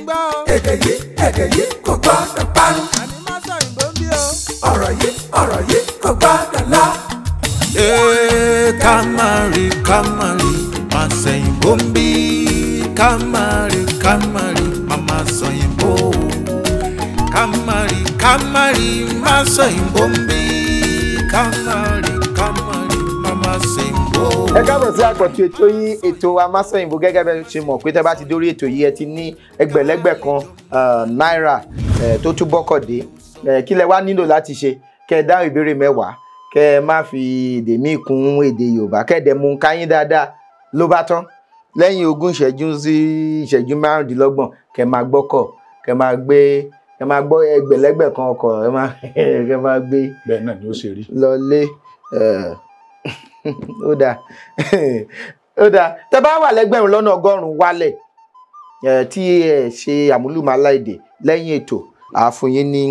gbọ́ o. èdè yìí kò gbọ́dọ̀ parun. àní má sọ ìbò ń bí o. ọ̀rọ̀ yìí kò gbọ́dọ̀ lọ. Kamari, má sẹ́yìnbó ń bí. Kamari, mama sẹ́yìnbó. Kamari, má sẹ́yìnbó ń bí. Kamari, mama sẹ́yìnbó. Ẹ káàbọ̀ sí àkọ́tún ètò yín, ètò Amáṣọ̀yìnbó. Gẹ́gẹ́ bẹ́ẹ̀ ṣe mọ̀ pé tẹ́ bá ti dórí ètò yìí ẹ ti ní ẹgbẹ̀lẹ́gbẹ̀ kan náírà tó tún bọ́kọ̀dé. Kí lẹ wá nílò láti ṣe? Kẹ́ ẹ dáhùn ìbéèrè 10, kẹ́ ẹ má fi èdè míì kún èdè Yorùbá, kẹ́ ẹ dẹ̀ mú káyín dáadáa ló bá tán. Lẹ́yìn 20 ìṣẹ́jú sí ìṣẹ́jú 25, kẹ́ ẹ máa gbọ́kọ̀, kẹ́ ẹ máa gbọ́ ẹgbẹ̀lẹ́gbẹ̀ kan ọkọ̀, kẹ́ ẹ máa gbé. Bẹ́ẹ̀ náà ni ó ṣe rí. Lọlé ó dáa tẹ́ bá wà lẹ́gbẹ̀rún lọ́nà 100 wálẹ̀ tí ẹ ṣe àmúlùmálà èdè lẹ́yìn ètò àfún yín ní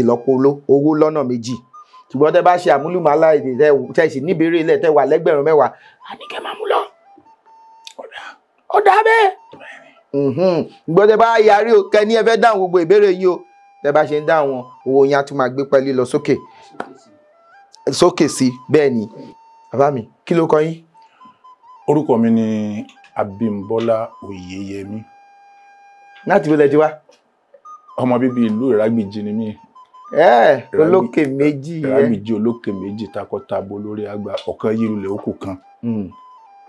ìlọ́po owó lọ́nà 2. ṣùgbọ́n tẹ́ bá ṣe àmúlùmálà èdè tẹ́ sì níbèrè ilẹ̀ tẹ́ wà lẹ́gbẹ̀rún 10, a ní kẹ́ máa mú lọ. Ó dá bẹ́ẹ̀. ṣùgbọ́n tẹ́ bá yarí o kẹ́ ní ẹ fẹ́ dáhùn gbogbo ìbéèrè yìí o tẹ́ bá ṣe ń dáhùn wọn owó yín á tún máa gbé pẹ́lí lọ sókè sí. bẹ́ẹ̀ ni bàbá mi kí ló kọ yín? Orúkọ mi ni Abímbọ́lá Oyèyẹmí. Láti bí lẹ ti wá? Ọmọ bíbí ìlú Ìrágbìjí ni mí. Olókè méjì. Ìrágbìjí olókè méjì takọtabo lórí àgbà ọ̀kan yírulẹ̀ òkú kan.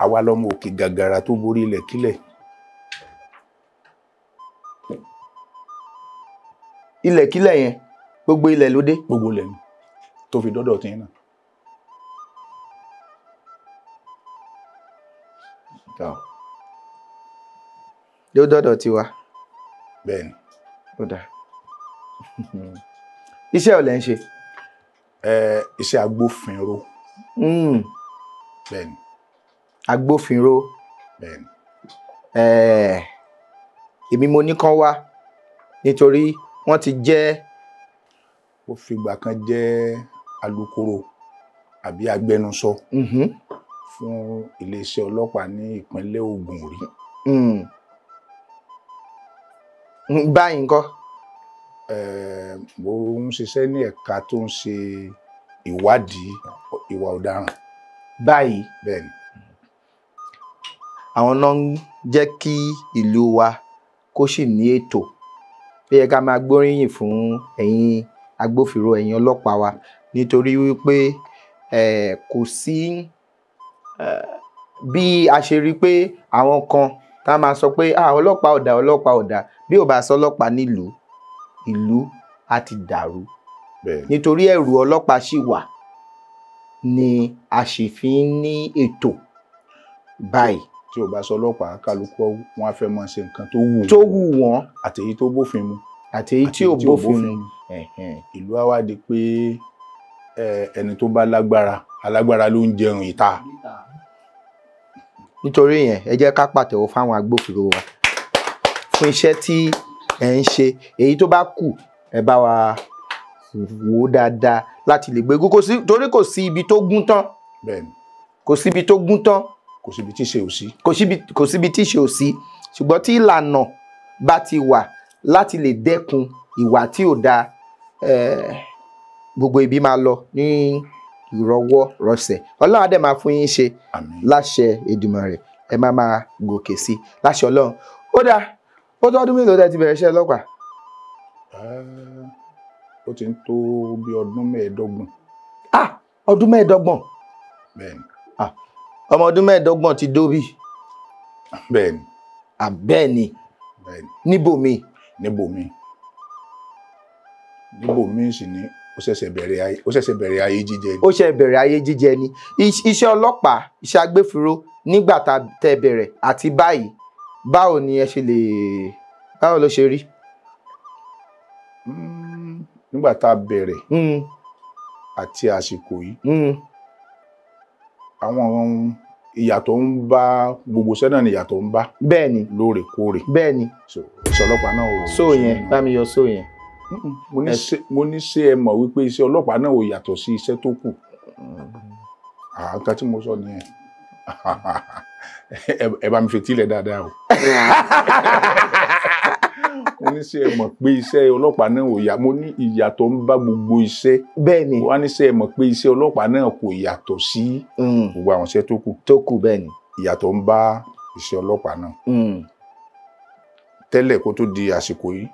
Àwa lọmọ òkè gàgàrà tó borí ilẹ̀ kílẹ̀. Ilẹ̀ kílẹ̀ yẹn gbogbo ilẹ̀ ló dé? Gbogbo ilẹ̀ ni tó fi dọ́dọ̀ tí náà. Yóò dọ́dọ̀ tiwa. Bẹ́ẹ̀ni. Ó dáa. Iṣẹ́ ọ̀lẹ́ ń ṣe? Iṣẹ́ agbófinró. Bẹ́ẹ̀ni. Agbófinró. Bẹ́ẹ̀ni. Èmi mo ní kán wá nítorí wọ́n ti jẹ́. Ó fìgbà kan jẹ́ alukoro àbí agbẹnusọ fún iléeṣẹ́ ọlọ́pàá ní ìpínlẹ̀ Ògùn rí. Báyìí ńkọ́? Mo ń ṣiṣẹ́ ní ẹ̀ka tó ń ṣe ìwádìí ìwà ọ̀daràn. Báyìí? Bẹ́ẹ̀ni. Àwọn náà ń jẹ́ kí ìlú wa kó sì ní ètò. Ó yẹ ká máa gbóríyìn fún ẹ̀yin agbófinró, ẹ̀yin ọlọ́pàá wa nítorí wípé kò sí bí a ṣe rí pé àwọn kan tá máa sọ pé ọlọ́pàá ò dá bí ò bá sọ ọlọ́pàá nílùú ìlú á ti dàrú. Nítorí ẹ̀rù ọlọ́pàá ṣì wà ni a sì fi ń ní ètò báyìí. Tí ò bá sọ ọlọ́pàá kálukú wọn á fẹ́ máa ṣe nǹkan tó wù wọ́n àtèyí tó bófin mu àtèyí tí ò bófin mu. Ìlú á wá di pé ẹni tó bá alágbára ló ń jẹun ìta. Nítorí yẹn ẹ jẹ́ ká pàtẹ́wọ́ fáwọn agbófinró wa fún iṣẹ́ tí ẹ ń ṣe. Èyí tó bá kù ẹ bá wa wò dáadáa láti lè gbé torí kò sí ibi tó gún tán. Bẹ́ẹ̀ni. Kò sí ibi tó gún tán. Kò síbi tí ṣe ò sí. Kò síbi tí ṣe ò sí. Ṣùgbọ́n tí ìlànà bá ti wà láti lè dẹ́kun ìwà tí ò dáa, gbogbo ibi máa lọ ní ìrọwọ́ rọsẹ̀. Ọlọ́run á dẹ̀ máa fún yín ṣe láṣẹ Èdùmàrè. Ẹ máa gòkè sí láṣẹ Ọlọ́run. Ó dáa, ó tó ọdún mélòó tẹ́ ti bẹ̀rẹ̀ iṣẹ́ ọlọ́pàá? Ó ti ń tó bí ọdún 15. Ọdún 15? Bẹ́ẹ̀ni. Ọmọ ọdún 15 ti dóbi? Bẹ́ẹ̀ni. Bẹ́ẹ̀ni. Níbòmí? Níbòmí sì ni ó ṣẹ̀ṣẹ̀ bẹ̀rẹ̀ ayé jíjẹ ni. Ó ṣẹ̀ bẹ̀rẹ̀ ayé jíjẹ ni. Iṣẹ́ ọlọ́pàá, iṣẹ́ agbófinró nígbà tẹ́ bẹ̀rẹ̀ àti báyìí, báwo ni ẹ ṣe lè, báwo ló ṣe rí? Nígbà tá a bẹ̀rẹ̀ àti àsìkò yìí, àwọn ìyàtọ̀ ń bá gbogbo iṣẹ́ náà ni ìyàtọ̀ ń bá. Bẹ́ẹ̀ni. Lóòrèkóòrè. Bẹ́ẹ̀ni. Iṣẹ́ ọlọ́pàá náà ò. So yẹn bá mi yọ so yẹn. Mo ní ṣé ẹ mọ̀ wípé iṣẹ́ ọlọ́pàá náà ò yàtọ̀ sí iṣẹ́ tó kù. Nǹkan tí mo sọ nìyẹn. ẹ bá mi fetí lẹ̀ dáadáa o. ní ṣé ẹ mọ̀ pé iṣẹ́ ọlọ́pàá náà ò yá mo ní ìyàtọ̀ ń bá gbogbo iṣẹ́ bẹ́ẹ̀ ni wọ́n á ní ṣé ẹ mọ̀ pé iṣẹ́ ọlọ́pàá náà kò yàtọ̀ sí gbogbo àwọn iṣẹ́ tó kù bẹ́ẹ̀ ni ìyàtọ̀ ń bá iṣẹ́ ọlọ́pàá náà tẹ́lẹ̀ kó tó di àsìkò yìí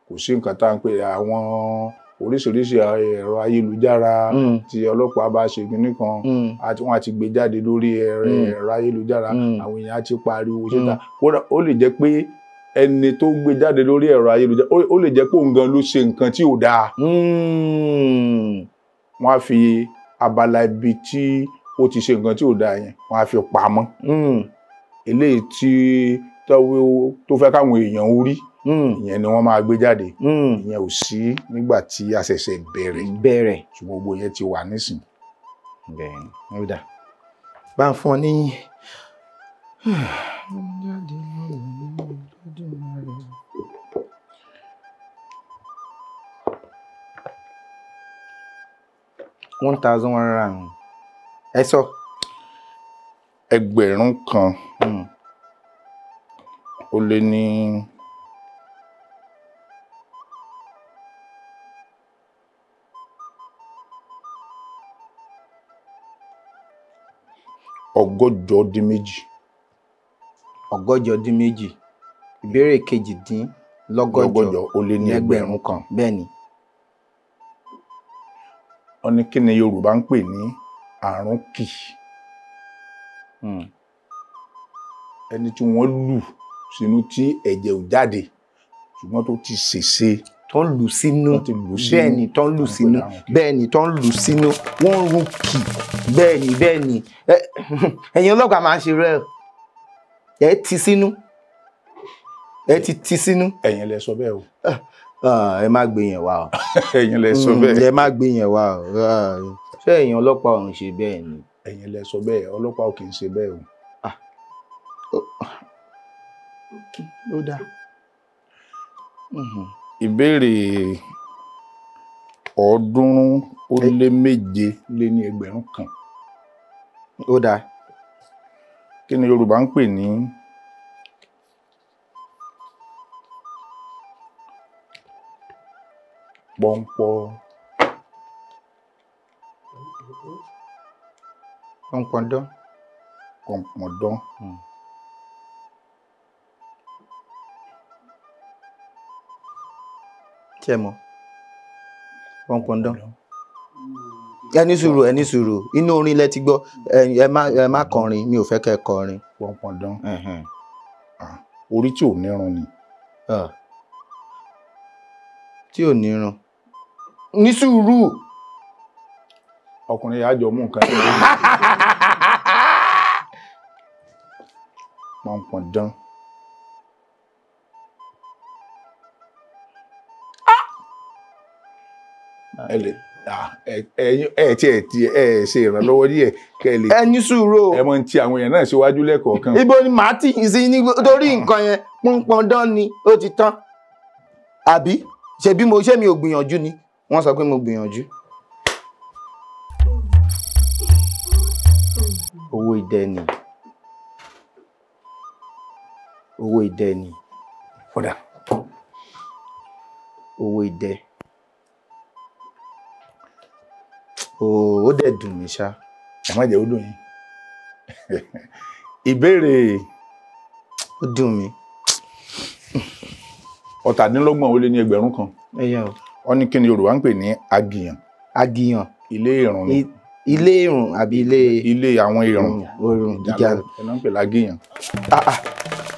kò sí nǹkan tá à ń pè àwọn oríṣiríṣi ẹ̀rọ ayélujára tí ọlọ́pàá bá ṣe kinní kan wọ́n á ti gbé jáde lórí ẹ̀rọ ayélujára àwọn èèyàn á ti pariwo síta ó lè jẹ́ pé ẹni tó gbé jáde lórí ẹ̀rọ ayélujára ó lè jẹ́ pé òun gan ló ṣe nǹkan tí ò dáa wọ́n á fi abala ibi tí ó ti ṣe nǹkan tí ò dáa yẹn wọ́n á fi pamọ́ eléyìí tí tó fẹ́ káwọn èèyàn ó rí ìyẹn ni wọ́n máa gbé jáde ìyẹn ò sí nígbà tí a ṣẹ̀ṣẹ̀ bẹ̀rẹ̀ ṣùgbọ́n gbogbo yẹn ti wà nísìn. bá ń fún ọ ní. $1,100 ẹ sọ. ẹgbẹ̀rún kan ó lé ní ọgọ́jọ dín méjì. ọgọ́jọ dín méjì ìbéèrè kejìdínlọ́gọ́jọ ó lé ní ẹgbẹ̀rún kan. bẹ́ẹ̀ ni. wọ́n ní kí ni Yorùbá ń pè ní àrùn kì. ẹni tí wọ́n lù sínú tí ẹ̀jẹ̀ ò jáde ṣùgbọ́n tó ti ṣèṣe. tó ń lù sínú bẹ́ẹ̀ ni tó ń lù sínú bẹ́ẹ̀ ni tó ń lù sínú wọ́n ń rún kì bẹ́ẹ̀ ni ẹ̀yin ọlọ́pàá máa ń ṣe rẹ̀ ẹ ti sínú ẹ ti sínú. ẹ̀yin lẹ sọ bẹ́ẹ̀ o. ẹ má gbé yẹn wá o. ẹ̀yin lẹ sọ bẹ́ẹ̀. ẹ má gbé yẹn wá o. ṣé ẹ̀yin ọlọ́pàá ò ń ṣe bẹ́ẹ̀ ni. ẹ̀yin lẹ sọ bẹ́ẹ̀ ọlọ́pàá ò kì í ṣe bẹ́ẹ̀ o. ó dáa. ìbéèrè 307 lé ní ẹgbẹ̀rún kan. ó dáa. kí ni Yorùbá ń pè ní pọnpọndán. pọnpọndán. ṣé mọ̀ pọnpọndán. ẹni sùúrù inú orin lẹ ti gbọ́ ẹ má kọrin mi ò fẹ́ kẹ́ kọrin. pọnpọndán orí tí ò nírun ni. tí ò nírun ní sùúrù. ọkùnrin yà á jọ mú nǹkan tó ń pọnpọndán. ẹ ṣe ìrànlọ́wọ́ díẹ̀ kẹ́ ẹ lè. ẹ ní sùúrù. ẹ mọ̀ ń ti àwọn èèyàn náà síwájú lẹ́kọ̀ọ̀kan. ibo ni màá tì í sí nítorí nǹkan yẹn pọnpọndán ni ó ti tán àbí ṣebí ṣé mi ò gbìyànjú ni wọ́n sọ pé mo gbìyànjú. owó idẹ ni owó idẹ ni kódà owó idẹ ó dẹ̀ dùn mí ṣá. ẹ má jẹ́ ó dùn yín. ìbéèrè ó dùn mí. 23 ó lé ní ẹgbẹ̀rún kan. ẹyẹ o. wọ́n ní kí ni Yorùbá ń pè ní agìyàn. agìyàn. ilé ìrùn ni. ilé ìrùn àbí ilé àwọn ìrùn. òrùn gíga. ẹ náà ń pè lágìyàn.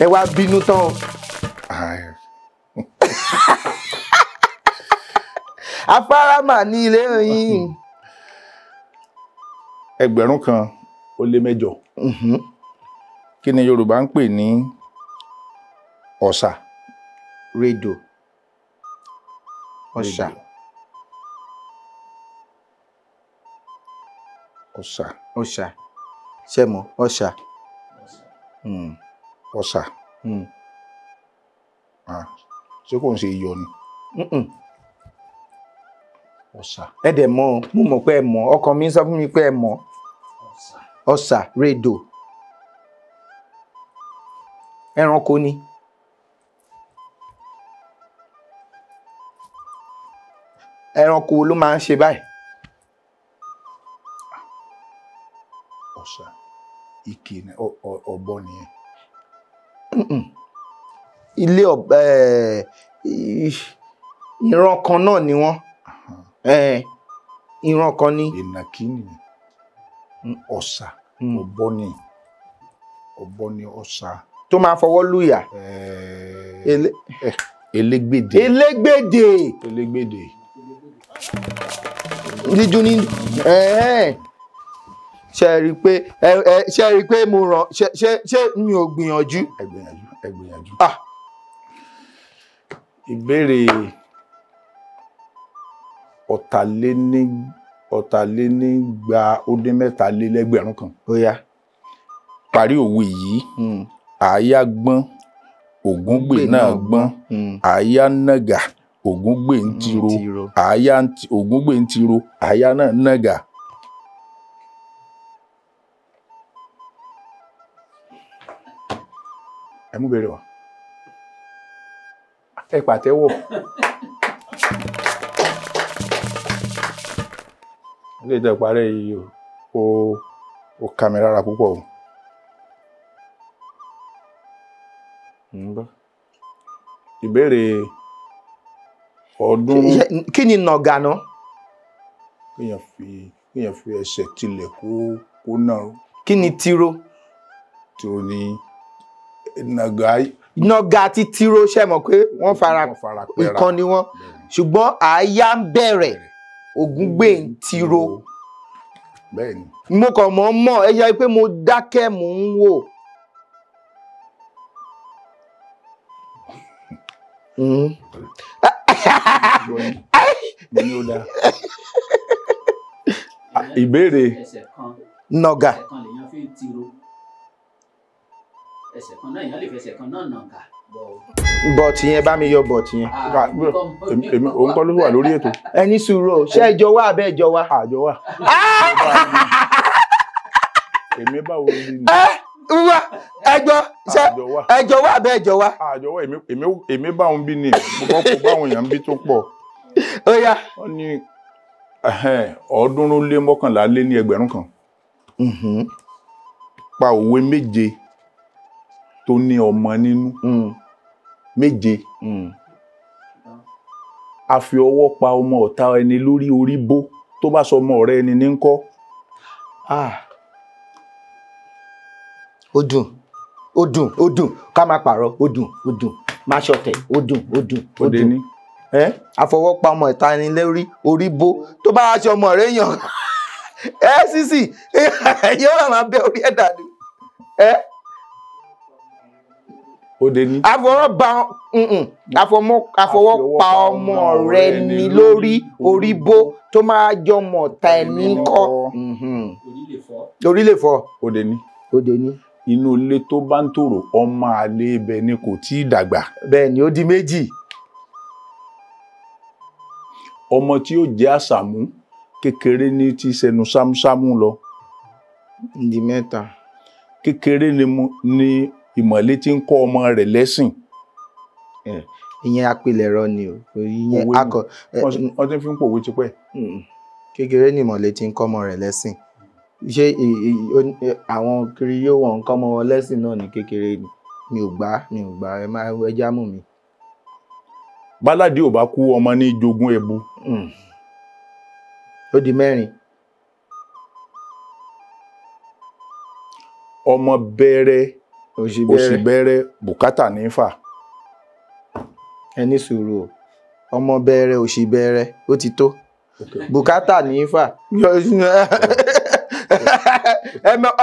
ẹ wá bínú tán o. afárá mà ní ilé yín. ẹgbẹ̀rún kan ó lé mẹ́jọ. kí ni Yorùbá ń pè ní ọ̀sà. rédò. ọ̀sà. ọ̀sà. ọ̀sà. ṣé mọ̀ ọ̀sà. ọ̀sà. ṣé kò ń ṣe iyọ̀ ni. ọ̀sà. ẹ dẹ̀ mọ̀ mo mọ̀ pé ẹ mọ̀ ọkàn mi sọ fún mi pé ẹ mọ̀. ọ̀sà rédò. ẹranko ni. ẹranko ló máa ń ṣe báyìí. ọ̀sà ike ọ̀bọ nìyẹn. Ilé ìran kan náà ni wọ́n. Ìran kan ní. ìnàkí nìyẹn. ọ̀sà ọ̀bọ ni ọ̀sà. Tó máa fọwọ́ lùyà. elégbèdè. Dídún ní ṣe rí pé mo ràn ṣe mi ò gbìyànjú. ẹ gbìyànjú. ìbéèrè ọ̀tàlénígba ó dín mẹ́talélẹ́gbẹ̀rún kan. Ó yá. Parí òwe yìí. Àáyá gbọ́n Ògúngbè náà gbọ́n. Àáyá nàgà Ògúngbè ń tiro. Ògúngbè ń tiro àáyá náà nàgà. ẹ mú bèrè wá. ẹ pàtẹ́wọ́. ilé ìtẹ̀ parẹ́ yìí ó ká mi rárá púpọ̀ o. ìbéèrè ọdún. Kí ni nàgà náà? kéèyàn fi ẹsẹ̀ tilẹ̀ kó náà. Kí ni tiro? Tiro ni nàgà. Nàgà àti tiro ṣe mọ̀ pé wọ́n fara ìkan ni wọ́n, ṣùgbọ́n àáyá ń bẹ̀rẹ̀ Ògúngbè ń tiro. Bẹ́ẹ̀ni. Mo kàn mọ̀ ẹ yẹ pé mo dákẹ́ mò ń wò. ìbéèrè nàgà. ẹsẹ̀ kan náà èèyàn lè fẹsẹ̀ kan náà nàgà. Bọ̀tì yẹn bá mi yọ bọ̀tì yẹn. èmi òun kọ́ ló wà lórí ètò. Ẹni sùúrù ṣé ẹjọ́ wà abẹ́ ẹjọ́ wà? àjọ wà. èmi báwo ni. wá ẹjọ́ ṣé ẹjọ́ wà abẹ́ ẹjọ́ wà? àjọ wà èmi báwọn bí ni mo kọ́ báwọn èèyàn bí tó pọ̀. Ó yá. wọ́n ní 311 kan. Pa òwe méje tó ní ọmọ nínú. Méje. A fi ọwọ́ pa ọmọ ọ̀tá ẹni lórí orí bó tó bá sọ ọmọ ọ̀rẹ́ ẹni ní ńkọ́. Ó dùn ká má pààrọ̀ ó dùn má ṣọ̀tẹ̀ ó dùn. Ó dé ní. Àfọwọ́pa ọmọ ìta ẹni lórí orí bó tó bá aṣọ ọmọ rẹ̀ yàn. Sísì yóò máa bẹ orí ẹ̀dá ni. Ó dé ní. Àfọwọ́pa ọmọ rẹ̀ ni lórí orí bó tó máa jọ ọmọ ìta ẹni kọ́. Orí lè fọ́. Ó dé ní. Inú ilé tó bá ń tòrò ọmọ àlè ibẹ̀ ni kò tí ì dàgbà. Bẹ́ẹ̀ ni ó di méjì. Ọmọ tí ó jẹ́ àṣàmú kékeré ní ti sẹnu sámúsámú lọ. Di mẹ́ta. Kékeré ni ìmọ̀lé tí ń kọ́ ọmọ rẹ̀ lẹ́sìn. Ìyẹn àpilẹ̀rọ ni o. Ìyẹn akọ. Wọ́n ti fi ń pòwe tipẹ́. Kékeré ni ìmọ̀lé tí ń kọ́ ọmọ rẹ̀ lẹ́sìn. Ṣé àwọn kiri yóò wọ̀n kọ́ ọmọ wọn lẹ́sìn náà ní kékeré ni? Mi ò gbà ẹ máa ẹja mú mi. Báládì ò bá kú ọmọ ní jogún ẹbu. Ó di 4. Ọmọ bẹ̀rẹ̀ òṣì bẹ̀rẹ̀ bùkátà ní fà. Ẹni sùúrù o. Ọmọ bẹ̀rẹ̀ òṣì bẹ̀rẹ̀ ó ti tó. Bùkátà ní fà.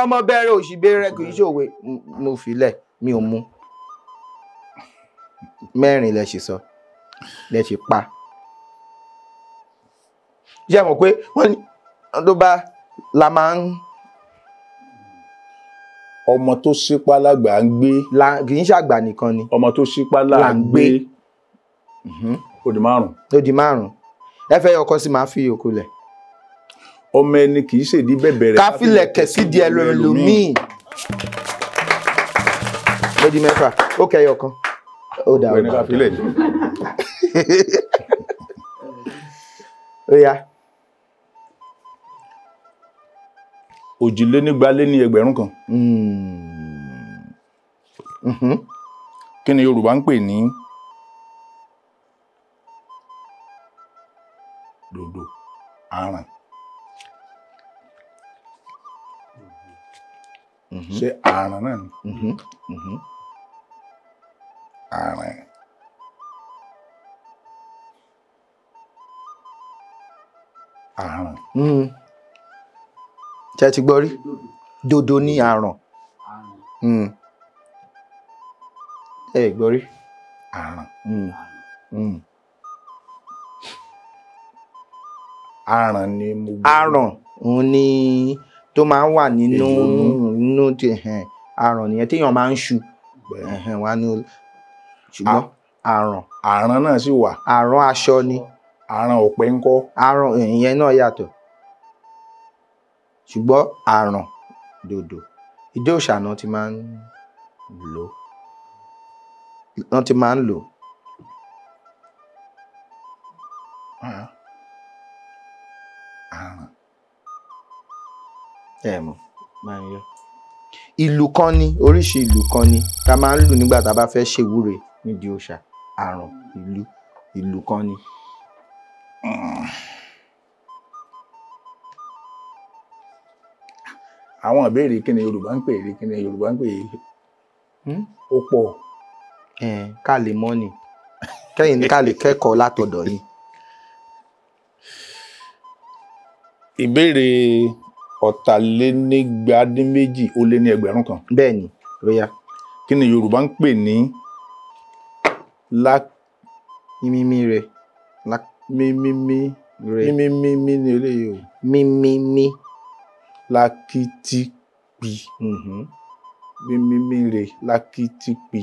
Ọmọ bẹ̀rẹ̀ òṣì bẹ̀rẹ̀ kì í ṣòwe. Mo filẹ̀ mi ò mú. 4 lẹ ṣì sọ. Lẹ ṣì pa. Ṣé mọ̀ pé wọ́n ní tó bá la máa ń. Ọmọ tó ṣípá lágbà ń gbé. Kì í ṣàgbà nìkan ni. Ọmọ tó ṣípá là ń gbé. Ó di 5. Ó di 5. Ẹ fẹ́ ọkọ sí máa fi yòókù lẹ̀. Ọmọ ẹni kì í ṣèdí bẹ̀bẹ̀rẹ̀. Ká filẹ̀ kẹ̀sí di ẹlòmíì. Ó di 6. Ó kẹyọ kan. Ó dà ó. ó yá. Òjìlénígba-lé-ní-ẹgbẹ̀rún kan. Kí ni Yorùbá ń pè ní dòdò àràn? Ṣé àràn náà ni? Àràn. Àràn. Ṣé ẹ ti gbọ́ rí? Dòdò ní àràn. Ẹ gbọ́ rí? Àràn. Àràn ni mo gbọ́. Àràn òun ni tó máa ń wà nínú àràn nìyẹn téèyàn máa ń ṣu wá ní ṣùgbọ́n àràn. Àràn náà sì wà. Àràn aṣọ ni. Àràn ọ̀pẹ ńkọ́? Àràn ìyẹn náà yàtọ̀ ṣùgbọ́n àràn dòdò ìdí òòṣà náà ti máa ń lò. Àràn. Ẹ mọ̀ máa ń yọ. Ìlù kan ni oríṣi ìlù kan ni tá máa ń lù nígbà tá a bá fẹ́ ṣèwúre nídìí òòṣà. Àràn ìlù kan ni. Àwọn ìbéèrè kí ni Yorùbá ń pè é kí ni Yorùbá ń pè é ó pọ̀. Ká lè mọ̀ ni kẹ́yìn ní ká lè kẹ́kọ̀ọ́ látọ̀dọ̀ yín. Ìbéèrè 2,242 kan. Bẹ́ẹ̀ ni bóyá. Kí ni Yorùbá ń pè ní mímímí rẹ̀. mímímí ní eléyìí o. Mímímí. Lákìtìpì. Mímímí rẹ̀ lákìtìpì.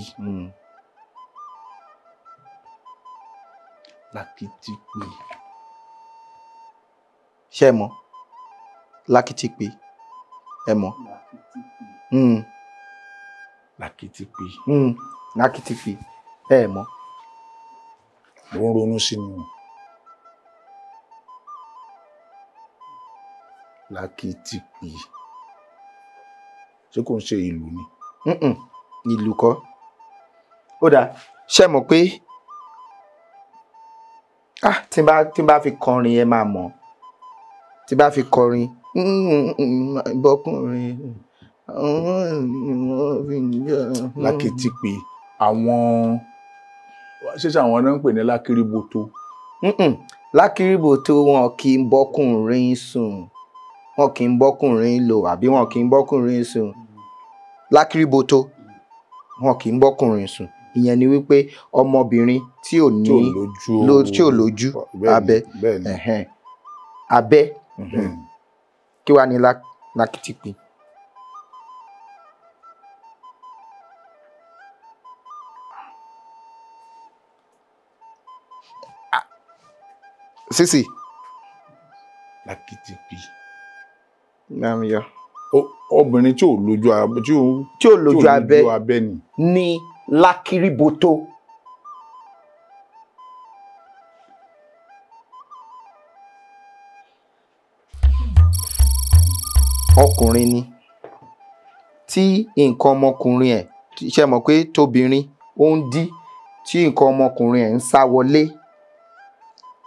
Lákìtìpì. Ṣé ẹ mọ̀? Lákìtìpì. Ẹ mọ̀? Lákìtìpì. Lákìtìpì. Ẹ mọ̀? Mo ń ronú sínú. Lákìtìpì. Ṣé kò ń ṣe ìlú ni? Ìlú kọ́. Ó dáa. Ṣé ẹ mọ̀ pé tí n bá fi kọrin ẹ máa mọ̀. Tí n bá fi kọrin bọ́kùnrin Lákìtìpì àwọn ṣíṣe àwọn náà ń pè ní lákìrìbòtò. Lákìrìbòtò wọn kì í bọ́kùnrin sùn, wọn kì í bọ́kùnrin lò àbí wọn kì í bọ́kùnrin sùn. Lákìrìbòtò wọn kì í bọ́kùnrin sùn. Ìyẹn ni wípé ọmọbìnrin tí ò lójú abẹ́ abẹ́ kí wàá ní lákìtìpì. Sísì. Lákìtìpì. Obìnrin tí ò lójú abẹ́ ni lákìrìbòtò. Ọkùnrin ni tí nǹkan ọmọkùnrin ẹ̀ ṣe mọ̀ pé tóbìnrin ó ń dí tí nǹkan ọmọkùnrin ẹ̀ ń sá wọlé.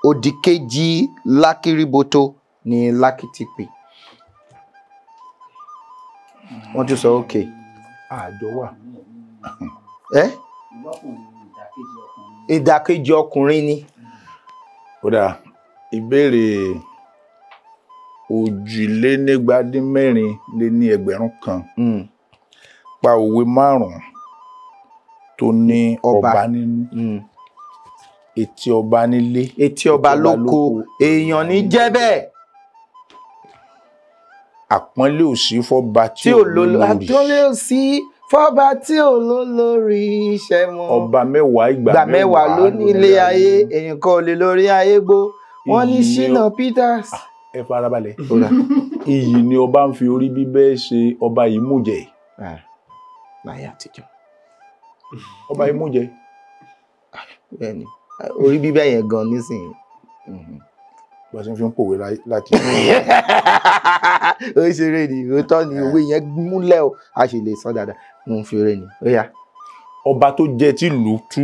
Òdì kejì lákìrìbòtò ni lákìtìpì. Wọ́n ti sọ òkè. Àjọ wà. Ìdàkejì ọkùnrin ni. Ó dáa. Ìbéèrè 2,242 kan. Pa òwe 5 tó ní ọba nínú. Etí ọba nílé. Etí ọba lóko. Èèyàn ní jẹ́ bẹ́ẹ̀. Àpọ́nlé ò sí fọ́ba tí ò lólórí. Àpọ́nlé ò sí fọ́ba tí ò lólórí. Iṣẹ́ mọ́. Ọba mẹ́wàá ìgbà mẹ́wàá ló ní ilé ayé. Èèyàn kan ò lè lórí ayé gbó. Wọ́n ní Ṣínà Peters. Ẹ farabalẹ̀. Iyì ni ọba ń fi orí bíbẹ́ ṣe ọba yìí mú jẹ. Láyé àtijọ́. Ọba yìí mú jẹ. Bẹ́ẹ̀ni orí bíbẹ́ yẹn gan nísìnyí. bá ṣe fi ń pòwe láti. ó ṣeré ni òótọ́ ni òwe yẹn múlẹ̀ o a sì lè sọ dáadáa ń fi eré ni ó yá. ọba tó jẹ́ tí ìlú tú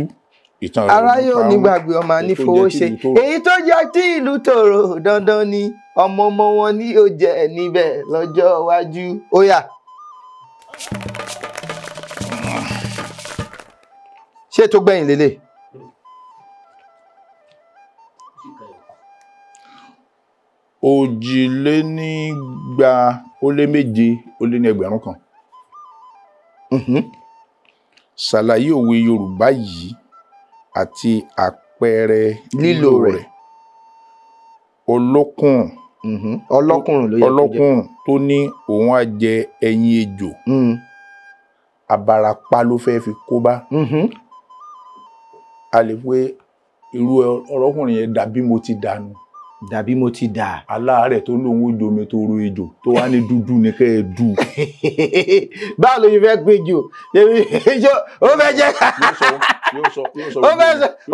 ìtàn rẹ̀. aráyé ò ní gbàgbé ọmọ anífowó ṣe èyí tó jẹ́ tí ìlú tòrò dandan ni ọmọ wọn ni yóò jẹ níbẹ̀ lọ́jọ́ iwájú ó yá. ṣé tó gbẹ̀yìn lélẹ̀. òjìlénígba ó lé méje ó lé ní ẹgbẹ̀rún kan. ṣàlàyé òwe Yorùbá yìí àti àpẹẹrẹ lílò rẹ̀. ọlọ́kùnrin tó ní òun á jẹ ẹyin ejò abarapá ló fẹ́ fi kó bá. a lè pé irú ọlọ́kùnrin yẹn dàbí mo ti dànù. dàbí mo ti dà. aláàárẹ̀ tó lóun ó jomi tó ro ejò tó wá ní dúdú ní kẹ́ ẹ dù. báwo ló yẹ fẹ́ gbé jò ó fẹ́ jẹ́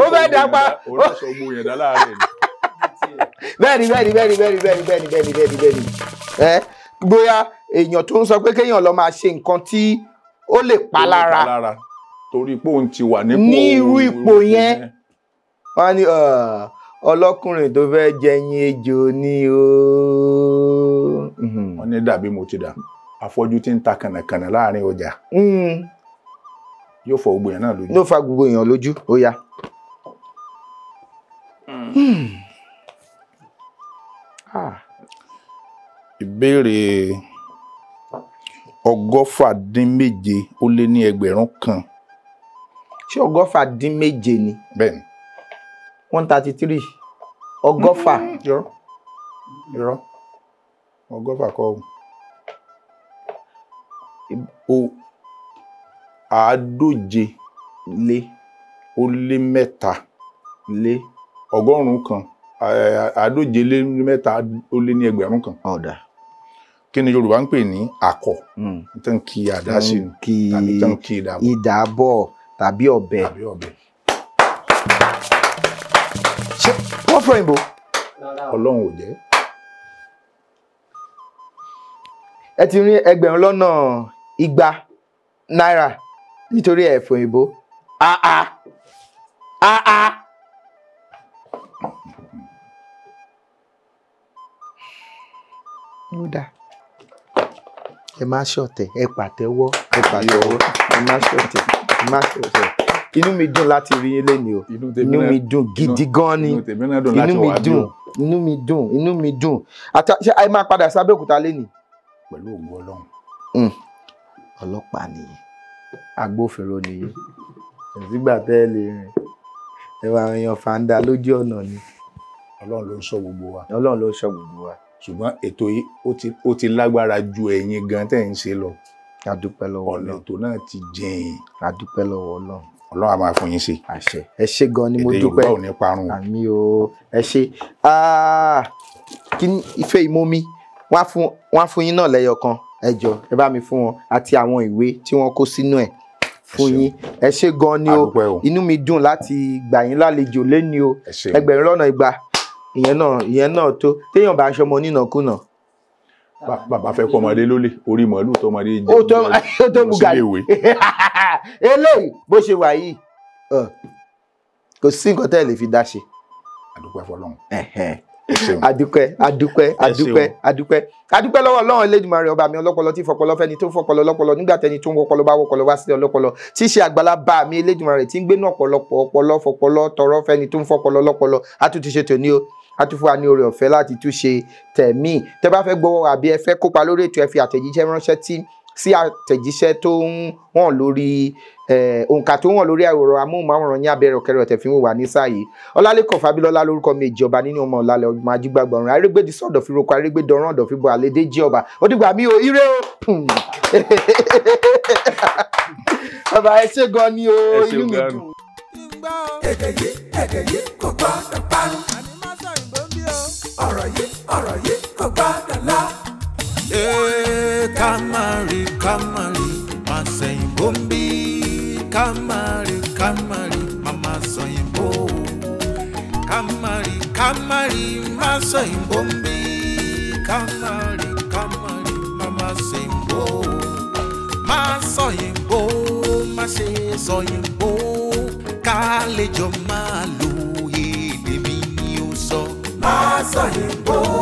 ó fẹ́ dàgbà. ó sọ gbogbo yẹn dá láàárẹ̀ ni. bẹ́ẹ̀ni bóyá èèyàn tó ń sọ pé kéèyàn lọ máa ṣe nǹkan tí ó lè pa lára torí pé òun ti wà ní irú ipò yẹn wọ́n ní ọlọ́kùnrin tó fẹ́ jẹyin ejò ni o. wọ́n ní dàbí mo ti dà afọ́jú tí ń ta kànàkànà láàrin ọjà yóò fọ gbogbo èèyàn náà lójú. ló fa gbogbo èèyàn lójú ó yá. ìbéèrè 197 ó lé ní ẹgbẹ̀rún kan. ṣé 197 ni. bẹ́ẹ̀ni. 133 ọgọ́fà. irọ́ ọgọ́fà kọ́ o. àádóje lé ó lé mẹ́ta lé ọgọ́rùn-ún kan àádóje lé mẹ́ta ó lé ní ẹgbẹ̀rún kan. ọ̀dà. kí ni Yorùbá ń pè ní akọ. tán kí àdá sí tàbí tán kí idà bọ̀ tàbí ọ̀bẹ. ṣé wọ́n fọ ìbò. Ọlọ́run ò jẹ́. ẹ ti rí 200 náírà nítorí ẹ̀fọ́ ìbò. ó dáa ẹ má ṣọ̀tẹ̀ ẹ pàtẹ́wọ́ ẹ má ṣọ̀tẹ̀ ẹ má ṣọ̀tẹ̀. inú mi dùn láti rí yín lẹ́nu o inú mi dùn gidi gan ni inú mi dùn ṣé ẹ máa padà sí Abẹ́òkúta lẹ́nu. pẹ̀lú ògo Ọlọ́run. ọlọ́pàá nìyí agbófinró nìyí ìgbà tẹ́ ẹ lè rìn ẹ wà yan fàǹdà lójú ọ̀nà ni. Ọlọ́run ló ń ṣọ́ gbogbo wa. Ọlọ́run ló ń ṣọ́ gbogbo wa. ṣùgbọ́n ètò yìí ó ti lágbára ju ẹ̀yin gan tẹ́ ń ṣe lọ. a dúpẹ́ lọ́wọ́ Ọlọ́run. ọ̀nà ètò náà ti jìn. a dúpẹ́ lọ́wọ́ Ọlọ́run. Ọlọ́run á máa fún yín ṣe. àṣẹ ẹ ṣé gan ni mo dúpẹ́. èdè Yorùbá ò ní parun. àmì o ẹ ṣé kí ife ìmọ̀mí wọ́n á fún yín náà lẹ́yọ kan ẹ jọ̀ọ́ ẹ bá mi fún wọn àti àwọn ìwé tí wọ́n kó sínú ẹ̀ fún yín ẹ ṣé gan ni o inú mi dùn láti gbà yín lálejò lẹ́ni o 200 ìyẹn náà tó téèyàn bá aṣọ ọmọ nínàkúnà. bàbá fẹ́ kọ́ ọmọdé lólè orí màálù tọmọdé jẹ́ ó tó mú gàrí eléyìí bó ṣe wà yìí kò sí nǹkan tẹ́ ẹ lè fi dá ṣe. àdúpẹ́ fọ́lọ́run. adúpẹ́ lọ́wọ́ Ọlọ́run Elédùmarè ọba mi ọlọ́pọlọ tí fọpọlọ fẹ́ni tó fọpọlọ lọ́pọlọ nígbà tẹni tó ń wọpọlọ bá wọpọlọ wá sílẹ̀ ọlọ́pọlọ tí í ṣe àgbàlagbà mi Elédùmarè tí ń gbénú ọ̀pọ̀lọpọ̀ ọpọlọ fọpọlọ tọrọ fẹ́ni tó ń fọpọlọ lọ́pọlọ àtúntì ṣe tòní o àtúfún wa ní oore ọ̀fẹ́ láti tún ṣe tẹ̀mí tẹ́ bá fẹ́ gbọ́wọ́ àbí ẹ fẹ́ kópa lórí ètò ẹ fi àtẹ̀jíṣẹ́ ránṣẹ́ sí àtẹ̀jíṣẹ́ tó ń hàn lórí òǹkà tó ń hàn lórí àwòrán amóhùnmáwòrán ní abẹ́rẹ́ ọ̀kẹ́rẹ́ ọ̀tẹ̀ fi ń wà ní sáà yìí Ọlálékan Fábílọ́lá lórúkọ mi ìjọba nínú ọmọ ọ̀làlẹ̀ ọmọ ajígbàgbà ọ̀run arégbèdì sọ̀dọ̀ fi roko arégbèdì ọ̀rán ọ̀dọ̀ fi bọ̀ àlédè jí ọba ó dìgbà mí o ire o bàbá ẹ ṣé gan ni o inú mi dùn. èdè yìí kò gbọ́dọ̀ parun. ọ̀rọ̀ yìí kò gbọ́dọ̀ lọ. Kamari, máa sẹ́yìn bóńbí. Kamari, mama sẹ́yìn bó. Kamari. Kamari Masoyimbombi, Kamari, Mama Sayimbo, Masoyimbo, Mase Soyimbo, Kalejo Malu, Edemi ni o so. Masoyimbo,